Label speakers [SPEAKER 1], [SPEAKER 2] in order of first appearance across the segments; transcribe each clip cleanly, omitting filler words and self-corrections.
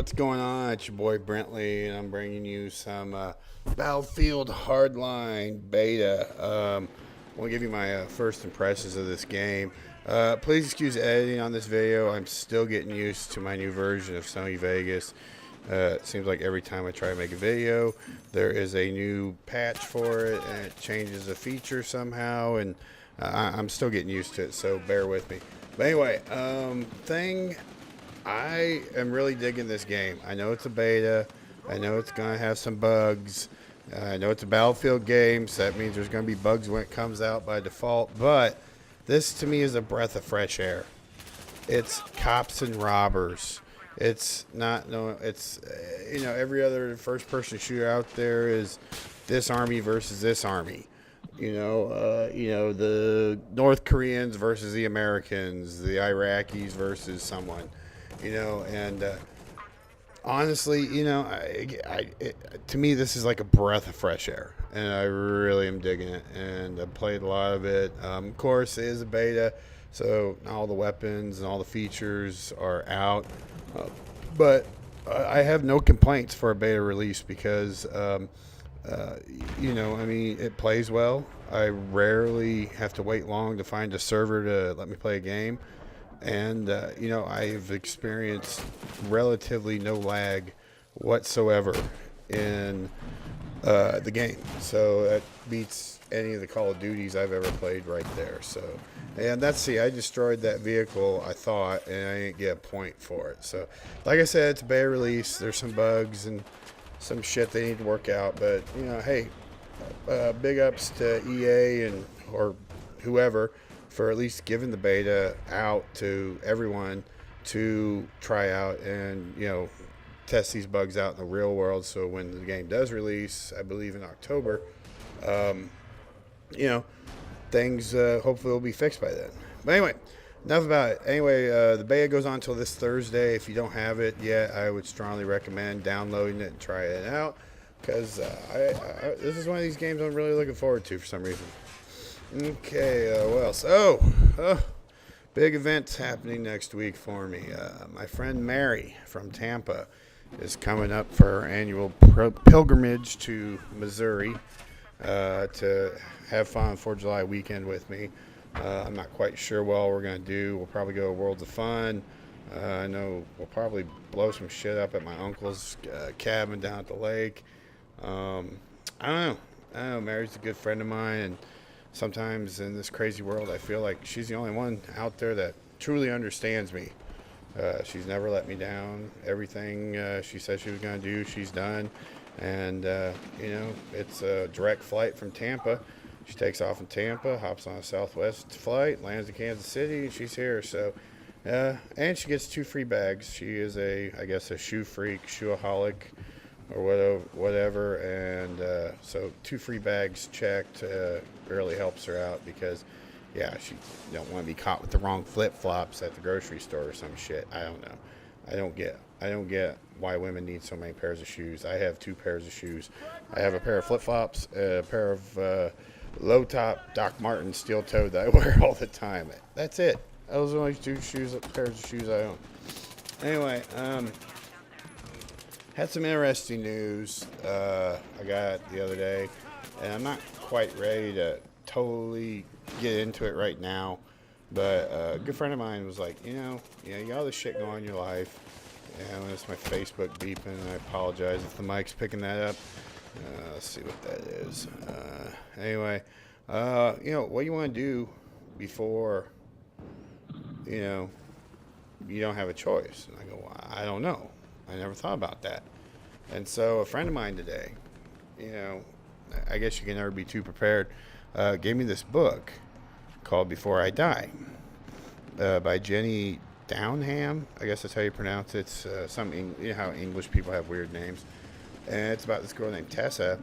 [SPEAKER 1] what's going on? It's your boy Brently, and I'm bringing you some Battlefield Hardline Beta. I want to give you my first impressions of this game. Please excuse the editing on this video. I'm still getting used to my new version of Sony Vegas. It seems like every time I try to make a video, there is a new patch for it, and it changes a feature somehow, and I'm still getting used to it, so bear with me. But anyway, I am really digging this game. I know it's a beta. I know it's going to have some bugs. I know it's a Battlefield game, so that means there's going to be bugs when it comes out by default. But this, to me, is a breath of fresh air. It's cops and robbers. It's not, no, it's, every other first-person shooter out there is this army versus this army. The North Koreans versus the Americans, the Iraqis versus someone. Honestly, to me, this is like a breath of fresh air, and I really am digging it, and I've played a lot of it. Of course, it is a beta, so all the weapons and all the features are out, but I have no complaints for a beta release because, it plays well. I rarely have to wait long to find a server to let me play a game. And, I've experienced relatively no lag whatsoever in the game. So that beats any of the Call of Duties I've ever played right there. So, and I destroyed that vehicle, I thought, and I didn't get a point for it. So, like I said, it's a beta release. There's some bugs and some shit they need to work out. But, hey, big ups to EA or whoever for at least giving the beta out to everyone to try out and, test these bugs out in the real world. So when the game does release, I believe in October, things hopefully will be fixed by then. But anyway, enough about it. Anyway, the beta goes on until this Thursday. If you don't have it yet, I would strongly recommend downloading it and trying it out, because this is one of these games I'm really looking forward to for some reason. Okay, what else? Big events happening next week for me. My friend Mary from Tampa is coming up for her annual pilgrimage to Missouri to have fun 4th of July weekend with me. I'm not quite sure what all we're going to do. We'll probably go to Worlds of Fun. I know we'll probably blow some shit up at my uncle's cabin down at the lake. I don't know. Mary's a good friend of mine, and sometimes in this crazy world, I feel like she's the only one out there that truly understands me. She's never let me down. Everything she said she was going to do, she's done. And, it's a direct flight from Tampa. She takes off in Tampa, hops on a Southwest flight, lands in Kansas City, and she's here. So, and she gets 2 free bags. She is a shoe freak, shoeaholic, or whatever, and so 2 free bags checked really helps her out, because she don't want to be caught with the wrong flip-flops at the grocery store or some shit. I don't know. I don't get why women need so many pairs of shoes. I have 2 pairs of shoes. I have a pair of flip-flops, a pair of low-top Doc Martens steel-toed that I wear all the time. That's it. Those are only 2 pairs of shoes I own. Anyway, had some interesting news I got the other day, and I'm not quite ready to totally get into it right now, but a good friend of mine was like, you got all this shit going on in your life, and it's my Facebook beeping, and I apologize if the mic's picking that up. Let's see what that is. Anyway, what you want to do before, you don't have a choice. And I go, well, I don't know. I never thought about that. And so a friend of mine today, I guess you can never be too prepared, gave me this book called Before I Die by Jenny Downham. I guess that's how you pronounce it. It's how English people have weird names. And it's about this girl named Tessa,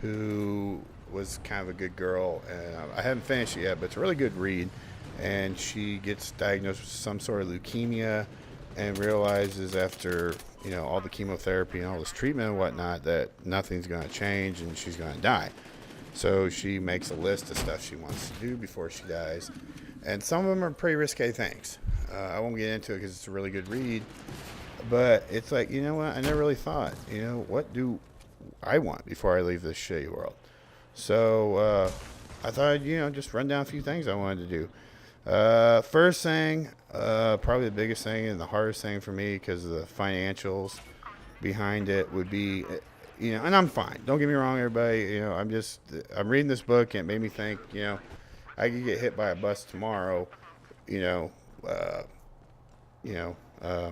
[SPEAKER 1] who was kind of a good girl. And I haven't finished it yet, but it's a really good read. And she gets diagnosed with some sort of leukemia, and realizes after, all the chemotherapy and all this treatment and whatnot, that nothing's going to change and she's going to die. So she makes a list of stuff she wants to do before she dies. And some of them are pretty risque things. I won't get into it because it's a really good read. But it's like, you know what? I never really thought, what do I want before I leave this shitty world? So I thought I'd, just run down a few things I wanted to do. First thing, probably the biggest thing and the hardest thing for me because of the financials behind it would be, and I'm fine. Don't get me wrong, everybody. I'm reading this book and it made me think, I could get hit by a bus tomorrow, you know, uh, you know, uh,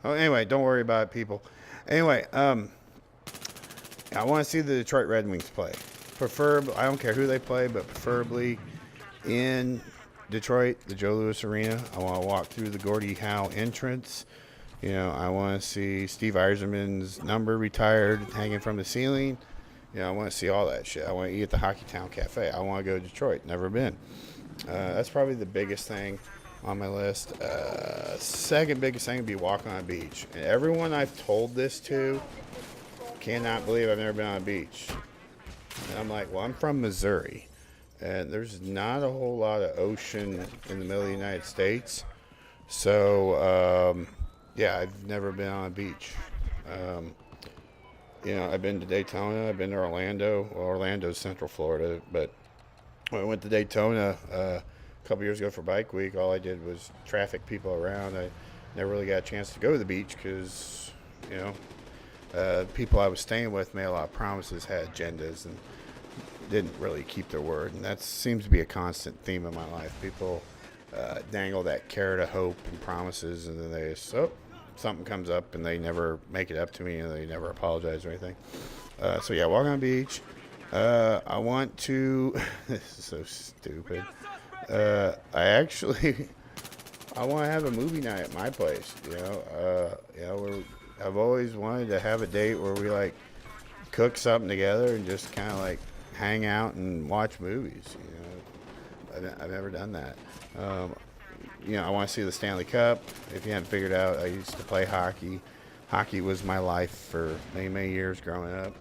[SPEAKER 1] Oh, anyway, don't worry about it, people. Anyway, I want to see the Detroit Red Wings play. Preferably, I don't care who they play, but preferably in Detroit, the Joe Louis Arena. I want to walk through the Gordie Howe entrance. I want to see Steve Yzerman's number retired hanging from the ceiling. I want to see all that shit. I want to eat at the Hockey Town Cafe. I want to go to Detroit. Never been. That's probably the biggest thing on my list. Second biggest thing would be walking on a beach. And everyone I've told this to cannot believe I've never been on a beach. And I'm like, well, I'm from Missouri. And there's not a whole lot of ocean in the middle of the United States. So, yeah, I've never been on a beach. I've been to Daytona. I've been to Orlando. Well, Orlando's Central Florida. But when I went to Daytona a couple years ago for Bike Week, all I did was traffic people around. I never really got a chance to go to the beach because, people I was staying with made a lot of promises, had agendas, and didn't really keep their word. And that seems to be a constant theme in my life. People dangle that carrot of hope and promises, and then they just, something comes up, and they never make it up to me, and they never apologize or anything. So, yeah, walk on the beach. I want to... This is so stupid. I want to have a movie night at my place. I've always wanted to have a date where we like cook something together and just kind of like hang out and watch movies. I've never done that. I want to see the Stanley Cup. If you haven't figured out, I used to play hockey. Hockey was my life for many, many years growing up.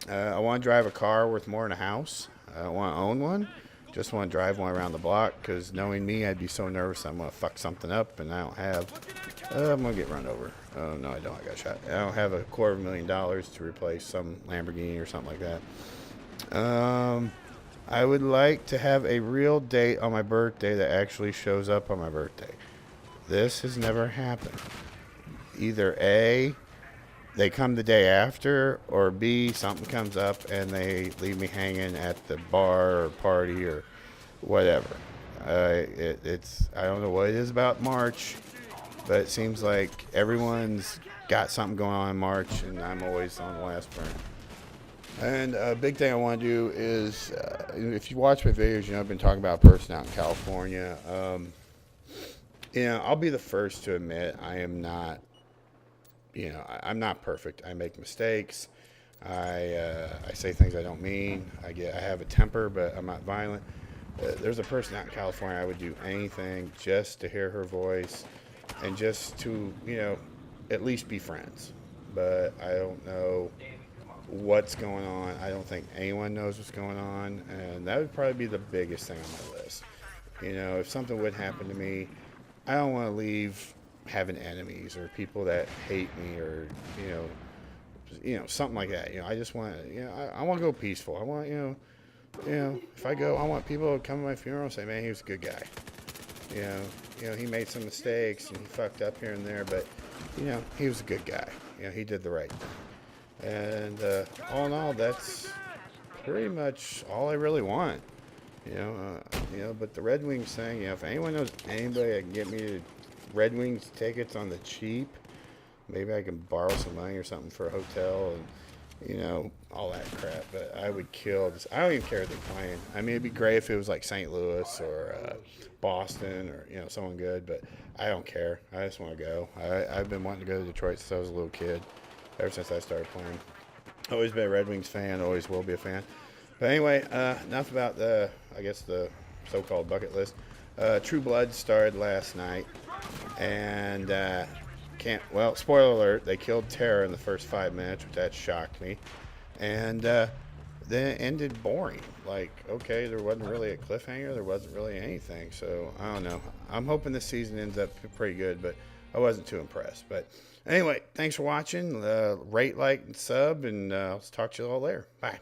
[SPEAKER 1] I want to drive a car worth more than a house. I don't want to own one. Just want to drive one around the block because knowing me, I'd be so nervous I'm going to fuck something up, and I don't have. I'm going to get run over. Oh, no, I don't. I got shot. I don't have $250,000 to replace some Lamborghini or something like that. I would like to have a real date on my birthday that actually shows up on my birthday. This has never happened. Either A, they come the day after, or B, something comes up and they leave me hanging at the bar or party or whatever. It's I don't know what it is about March, but it seems like everyone's got something going on in March, and I'm always on the last burn. And a big thing I want to do is, if you watch my videos, I've been talking about a person out in California. I'll be the first to admit I am not. I'm not perfect. I make mistakes. I say things I don't mean. I have a temper, but I'm not violent. There's a person out in California I would do anything just to hear her voice and just to, at least be friends. But I don't know what's going on. I don't think anyone knows what's going on, and that would probably be the biggest thing on my list. If something would happen to me, I don't want to leave having enemies or people that hate me or something like that. I just want I want to go peaceful. I want if I go, I want people to come to my funeral and say, man, he was a good guy. He made some mistakes and he fucked up here and there, but he was a good guy. He did the right thing. And all in all, that's pretty much all I really want. But the Red Wings thing, if anyone knows anybody that can get me to Red Wings tickets on the cheap, maybe I can borrow some money or something for a hotel and all that crap. But I would kill this. I don't even care if they're playing. I mean, it'd be great if it was like St. Louis or Boston or someone good, but I don't care. I just want to go. I've been wanting to go to Detroit since I was a little kid, ever since I started playing. Always been a Red Wings fan, always will be a fan. But anyway, enough about the so-called bucket list. True Blood started last night, and spoiler alert, they killed Tara in the first 5 minutes, which that shocked me, and then it ended boring. Like, okay, there wasn't really a cliffhanger, there wasn't really anything, so I don't know. I'm hoping this season ends up pretty good, but I wasn't too impressed. But anyway, thanks for watching. Rate, like, and sub, and I'll talk to you all later. Bye.